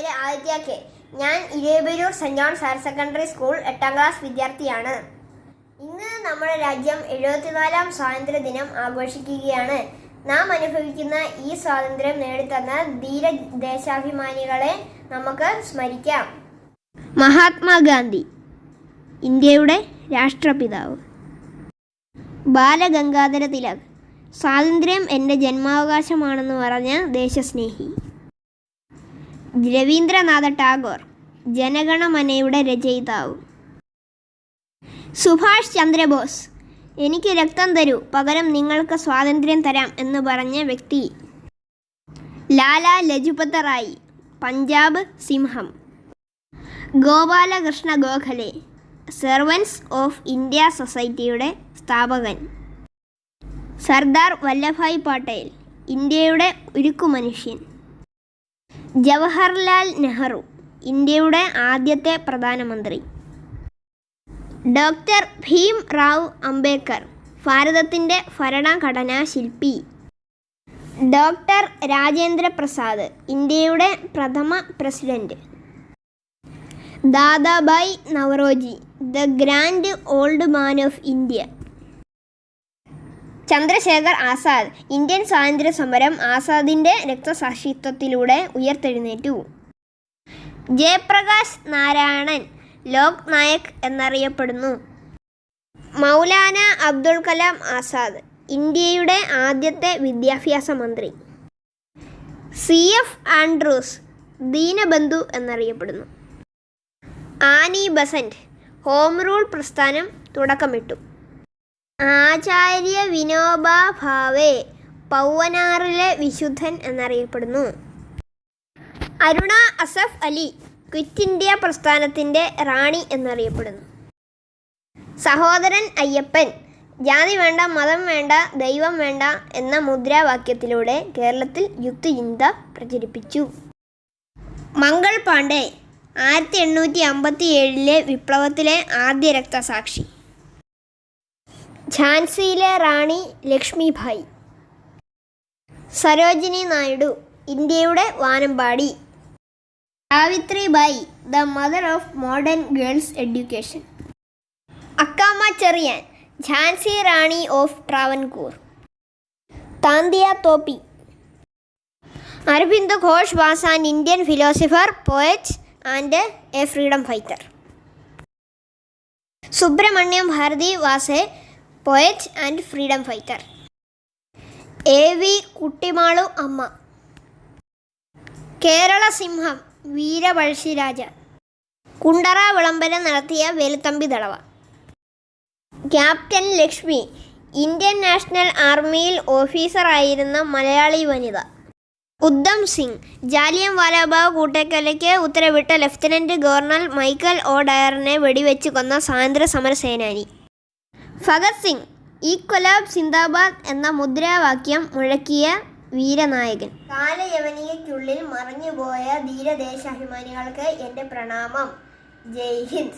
പേര് ആദിത്യ കെ. ഞാൻ ഇരേബരൂർ saint John's higher secondary school 8ാം ക്ലാസ് വിദ്യാർത്ഥിയാണ്. ഇന്ന് നമ്മുടെ രാജ്യം 74ാം സ്വാതന്ത്ര്യ ദിനം ആഘോഷിക്കുകയാണ്. നാം അനുഭവിക്കുന്ന ഈ സ്വാതന്ത്ര്യം നേടിത്തന്ന ധീര ദേശാഭിമാനികളെ നമുക്ക് സ്മരിക്കാം. മഹാത്മാഗാന്ധി, ഇന്ത്യയുടെ രാഷ്ട്രപിതാവ്. ബാലഗംഗാധര തിലക്, സ്വാതന്ത്ര്യം എൻ്റെ ജന്മാവകാശമാണെന്ന് പറഞ്ഞ ദേശസ്നേഹി. രവീന്ദ്രനാഥ ടാഗോർ, ജനഗണമനയുടെ രചയിതാവ്. സുഭാഷ് ചന്ദ്രബോസ്, എനിക്ക് രക്തം തരൂ, പകരം നിങ്ങൾക്ക് സ്വാതന്ത്ര്യം തരാം എന്ന് പറഞ്ഞ വ്യക്തി. ലാലാ ലജ്പത് റായ്, പഞ്ചാബ് സിംഹം. Gopalakrishna Gokhale, servants of India സൊസൈറ്റിയുടെ സ്ഥാപകൻ. സർദാർ വല്ലഭായ് പട്ടേൽ, ഇന്ത്യയുടെ ഉരുക്കുമനുഷ്യൻ. ജവഹർലാൽ നെഹ്റു, ഇന്ത്യയുടെ ആദ്യത്തെ പ്രധാനമന്ത്രി. ഡോക്ടർ ഭീം റാവു അംബേദ്കർ, ഭാരതത്തിൻ്റെ ഭരണഘടനാ ശില്പി. ഡോക്ടർ രാജേന്ദ്ര പ്രസാദ്, ഇന്ത്യയുടെ പ്രഥമ president. Dadabhai Naoroji, the grand old man of India. Chandrashekhar Azad, Indian സ്വാതന്ത്ര്യ സമരം ആസാദിൻ്റെ രക്തസാക്ഷിത്വത്തിലൂടെ ഉയർത്തെഴുന്നേറ്റു. ജയപ്രകാശ് നാരായണൻ, ലോക് നായക് എന്നറിയപ്പെടുന്നു. മൗലാന അബ്ദുൽ കലാം ആസാദ്, ഇന്ത്യയുടെ ആദ്യത്തെ വിദ്യാഭ്യാസ മന്ത്രി. CF ആൻഡ്രൂസ്, ദീനബന്ധു എന്നറിയപ്പെടുന്നു. ആനി ബസന്റ്, ഹോം റൂൾ പ്രസ്ഥാനം തുടക്കമിട്ടു. ആചാര്യ വിനോബാ ഭാവെ, പൗവനാറിലെ വിശുദ്ധൻ എന്നറിയപ്പെടുന്നു. അരുണ അസഫ് അലി, ക്വിറ്റ് ഇന്ത്യ പ്രസ്ഥാനത്തിൻ്റെ റാണി എന്നറിയപ്പെടുന്നു. സഹോദരൻ അയ്യപ്പൻ, ജാതി വേണ്ട, മതം വേണ്ട, ദൈവം വേണ്ട എന്ന മുദ്രാവാക്യത്തിലൂടെ കേരളത്തിൽ യുക്തിചിന്ത പ്രചരിപ്പിച്ചു. മംഗൾ പാണ്ഡെ, 1857 വിപ്ലവത്തിലെ ആദ്യ രക്തസാക്ഷി. ഝാൻസിയിലെ റാണി ലക്ഷ്മിഭായ്. സരോജിനി നായിഡു, ഇന്ത്യയുടെ വാനമ്പാടി. Savitribai, the mother of modern girls education. Accamma Cherian, Jhansi Rani of Travancore. Tantia Tope. Aurobindo Ghosh was an Indian philosopher, poet and a freedom fighter. Subramania Bharati was a poet and freedom fighter. AV Kuttimalu Amma. Kerala സിംഹം, വീരപഴശ്ശിരാജ. കുണ്ടറ വിളംബരം നടത്തിയ Veluthampi Dalawa. Captain Lakshmi, Indian national ആർമിയിൽ ഓഫീസറായിരുന്ന മലയാളി വനിത. ഉദ്ധം സിംഗ്, ജാലിയൻ വാലാബാഗ് കൂട്ടക്കൊലയ്ക്ക് ഉത്തരവിട്ട ലഫ്റ്റനന്റ് ഗവർണർ മൈക്കൽ ഒ ഡയറിനെ വെടിവെച്ച് കൊന്ന സ്വാതന്ത്ര്യ സമര സേനാനി. ഭഗത് സിംഗ്, ഇൻക്വിലാബ് സിന്ദാബാദ് എന്ന മുദ്രാവാക്യം മുഴക്കിയ വീരനായകൻ. കാലയവനികയ്ക്കുള്ളിൽ മറഞ്ഞുപോയ ധീരദേശാഭിമാനികൾക്ക് എൻ്റെ പ്രണാമം. ജയ് ഹിന്ദ്.